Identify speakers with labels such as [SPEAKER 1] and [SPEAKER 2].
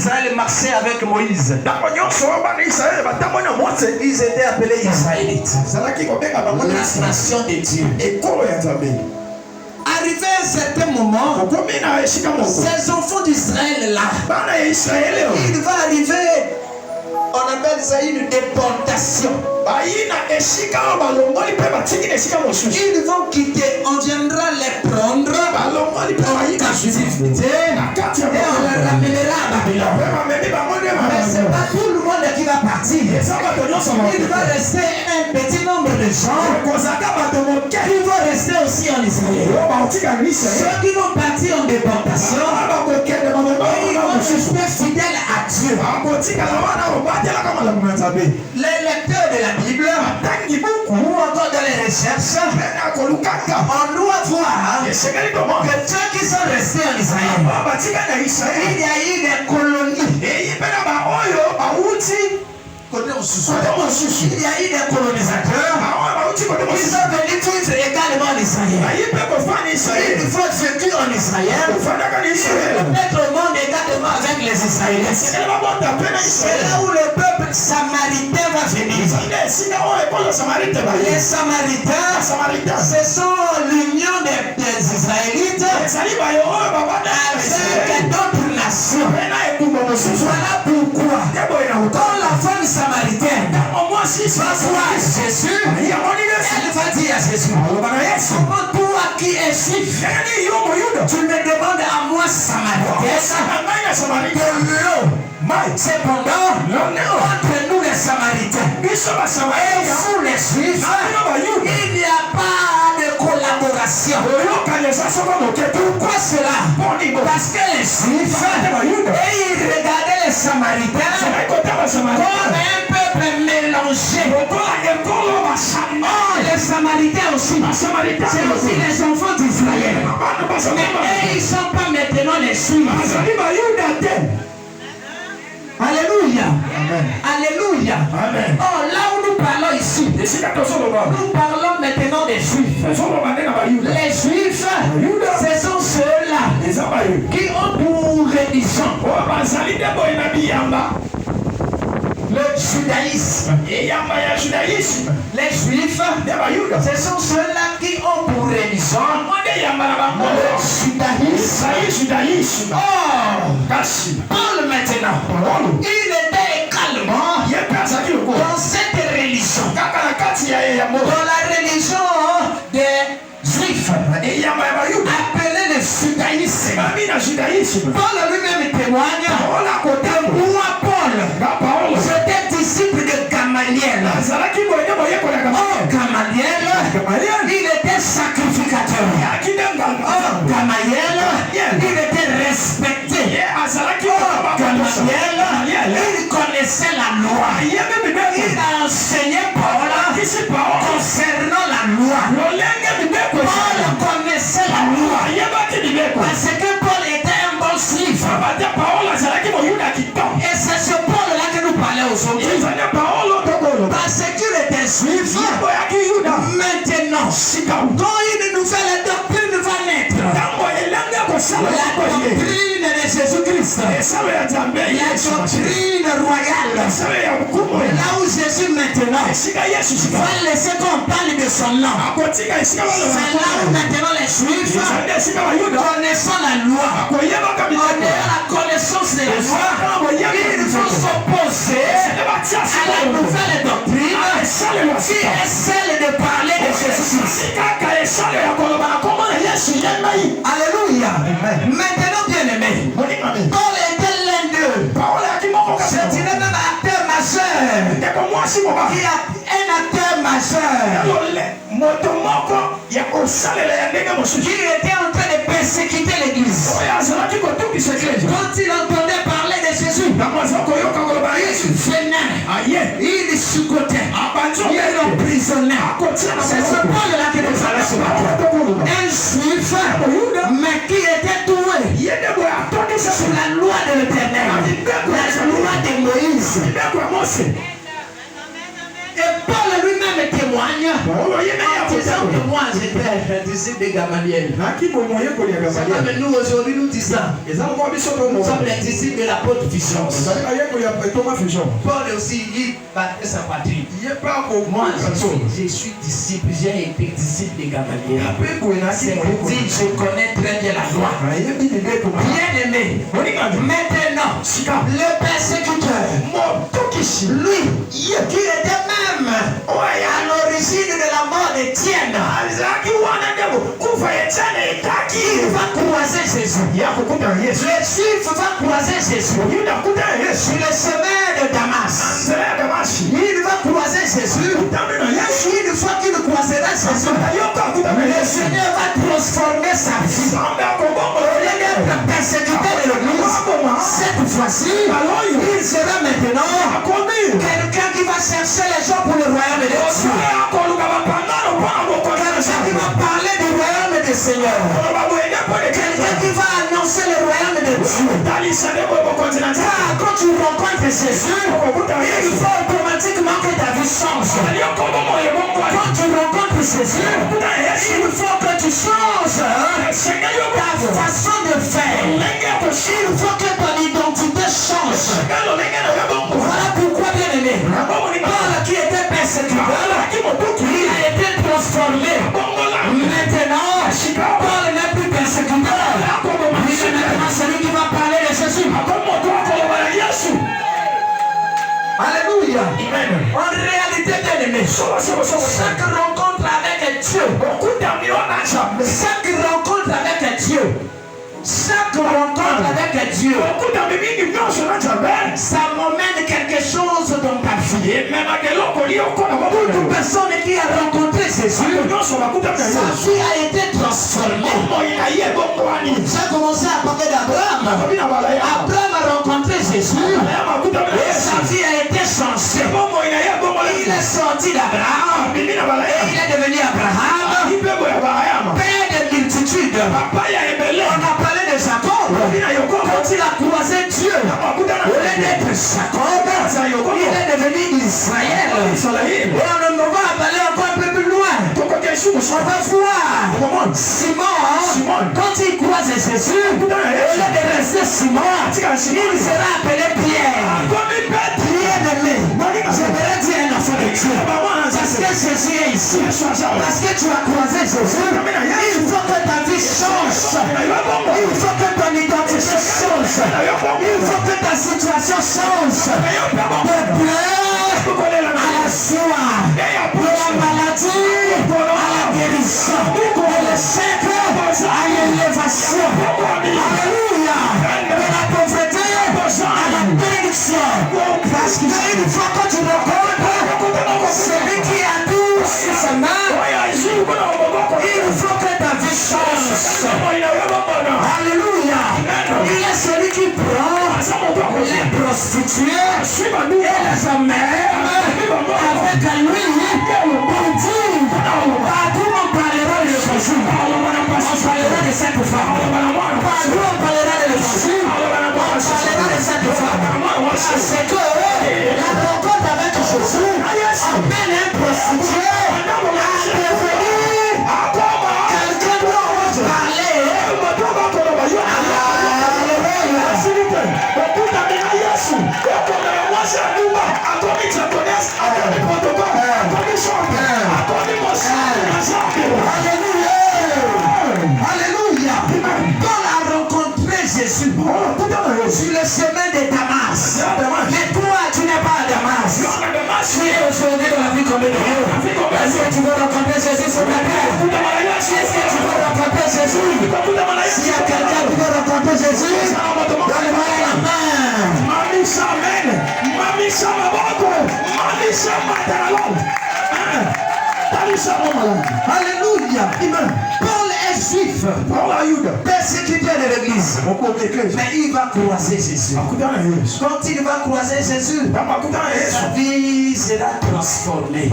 [SPEAKER 1] d'Israël marchaient avec Moïse, ils étaient appelés Israélites, la nation de Dieu. Arrivé à un certain moment, ces enfants d'Israël là, il va arriver, on appelle ça une déportation. Ils vont quitter, on viendra les prendre en captivité et on les ramènera à Babylone. Mais ce n'est pas tout le monde qui va partir. Il va rester un petit nombre de gens qui vont rester aussi en Israël. Ceux qui vont partir en déportation, ils vont rester fidèles à Dieu. Les lecteurs de la Bible ou encore dans les recherches, on doit voir que ceux qui sont restés en Israël, il y a eu des colonies. Il y a eu des colonisateurs qui sont venus tous également en Israël. Une fois vécu en Israël, peut-être au monde également avec les Israéliens. C'est là où le peuple samaritain va venir. Les Samaritains, ce sont l'union des Israélites avec d'autres nations. Voilà pourquoi quand la femme samaritaine va voir Jésus, elle va dire à Jésus, comment toi qui es juif, tu me demandes à moi samaritain de l'eau. Cependant, entre nous les Samaritains et vous les Juifs, il n'y a pas de collaboration. Pourquoi cela? Parce que les Juifs, ils regardaient les Samaritains comme un peuple mélangé. Les Samaritains aussi, c'est aussi les enfants d'Israël. Mais ils ne sont pas maintenant les Juifs. Alléluia. Amen. Alléluia. Amen. Oh, là où nous parlons ici, nous parlons maintenant des Juifs. Les Juifs, ce sont ceux-là qui ont pour religion le judaïsme. Les Juifs, ce sont ceux-là qui ont pour religion le judaïsme. Oh, Paul maintenant, il était également dans cette religion, dans la religion des Juifs, appelée le judaïsme. Paul lui-même témoigne que moi, Paul, j'étais disciple de Gamaliel. Oh, Gamaliel, il était sacrificateur. Oh, Gamaliel, il était respecté. Oh, Gamaliel, il connaissait la loi. Il a enseigné Paul concernant la loi. Paul connaissait la loi. Parce que Paul était un bon juif. Et c'est ce Paul-là que nous parlons aujourd'hui. Parce qu'il était juif. Maintenant, quand une nouvelle doctrine va naître, la doctrine de Jésus-Christ, la doctrine royale, là où Jésus maintenant va laisser qu'on parle de son nom. C'est là où maintenant les Juifs connaissant la loi, on est à la connaissance de la loi, ils vont s'opposer à la nouvelle doctrine qui est celle de parler de Jésus. Alléluia. Maintenant, bien aimé, Paul était l'un d'eux. C'est un acteur majeur. Il y a un acteur majeur qui était en train de persécuter l'église. Quand il entendait parler de Jésus, il venait, il succotait, il emprisonnait. C'est ce Paul-là qui nous a ce matin. Un juif, mais qui était doué sur la loi de l'Éternel, la loi de Moïse. Et Paul lui-même témoigne témoigne en disant que moi j'étais disciple de Gamaliel. Mais nous aujourd'hui nous disons nous sommes les disciples de l'apôtre Fulgence. Paul aussi il battait sa patrie. Moi je suis disciple, j'ai été disciple de Gamaliel. C'est pour dire je connais très bien la loi. Bien aimé, maintenant le persécuteur, lui qui était même à l'origine de la mort d'Étienne, il va croiser Jésus. Le Juif va croiser Jésus sur le chemin de Damas. Il va croiser Jésus. Une fois qu'il croisera Jésus, le Seigneur va transformer sa vie. Au lieu d'être persécuté de l'Église, cette fois-ci, il sera maintenant quelqu'un qui va chercher les gens pour le royaume de Dieu. Quelqu'un qui va parler du royaume du Seigneur. Quelqu'un qui va annoncer le royaume de Dieu. Car quand tu rencontres Jésus, il faut automatiquement que ta vie change. Quand tu rencontres Jésus, il faut que tu changes ta façon de faire. Il faut que ton identité change. Voilà pourquoi, bien aimé, Paul qui était persécuteur, il a été transformé. Maintenant, Paul n'est plus persécuteur. Il est maintenant celui qui va parler de Jésus. Alléluia. En réalité, bien aimé, chaque rencontre avec Dieu, chaque rencontre avec Dieu, chaque rencontre avec Dieu, ça m'emmène quelque chose dans ta vie. Toute personne qui a rencontré Jésus, sa vie a été transformée. J'ai commencé à parler d'Abraham. Abraham a rencontré Jésus et sa vie a été changée. Il est sorti d'Abraham et il est devenu Abraham, père de multitudes. On a parlé de Jacob. Quand il a croisé Dieu, au lieu d'être Jacob, il est devenu Israël. Et on va aller encore un peu plus loin. On va voir Simon, quand il croise Jésus, au lieu de rester Simon, il sera appelé Pierre. Bien-aimé, j'aimerais dire un enfant de Dieu. Parce que Jésus est ici. Parce que tu as croisé Jésus, il faut que ta vie change. Il faut que ton identité change. Il faut que ta situation change. De pleurs à la joie, de la maladie à la guérison, de l'échec à l'élévation. Alléluia. De la pauvreté à la bénédiction. Parce qu'une fois que tu rencontres celui qui a tout sur sa main, il faut que ta vie change. Alléluia. Il est celui qui prend les prostituées et les amène avec lui pour dire partout on parlera de Jésus. On parlera de cette femme. Partout on parlera de Jésus. On parlera de cette femme. Parce que la rencontre avec Jésus amène un prostitué à devenir quelqu'un dont on va parler. Alléluia. Paul a rencontré Jésus sur le chemin de Damas. Mais toi, tu n'es pas à Damas. Tu es aujourd'hui dans la vie comme Dieu. Est-ce que tu veux rencontrer Jésus sur ta terre? Est-ce que tu veux rencontrer Jésus? S'il y a quelqu'un qui veut rencontrer Jésus, donne-moi la main.
[SPEAKER 2] Mamisha amen. Mamisha maboko. Mamisha matalalo.
[SPEAKER 1] Alléluia. Paul est juif, persécuteur de l'église. Mais il va croiser Jésus. Quand il va croiser Jésus, sa vie sera transformée.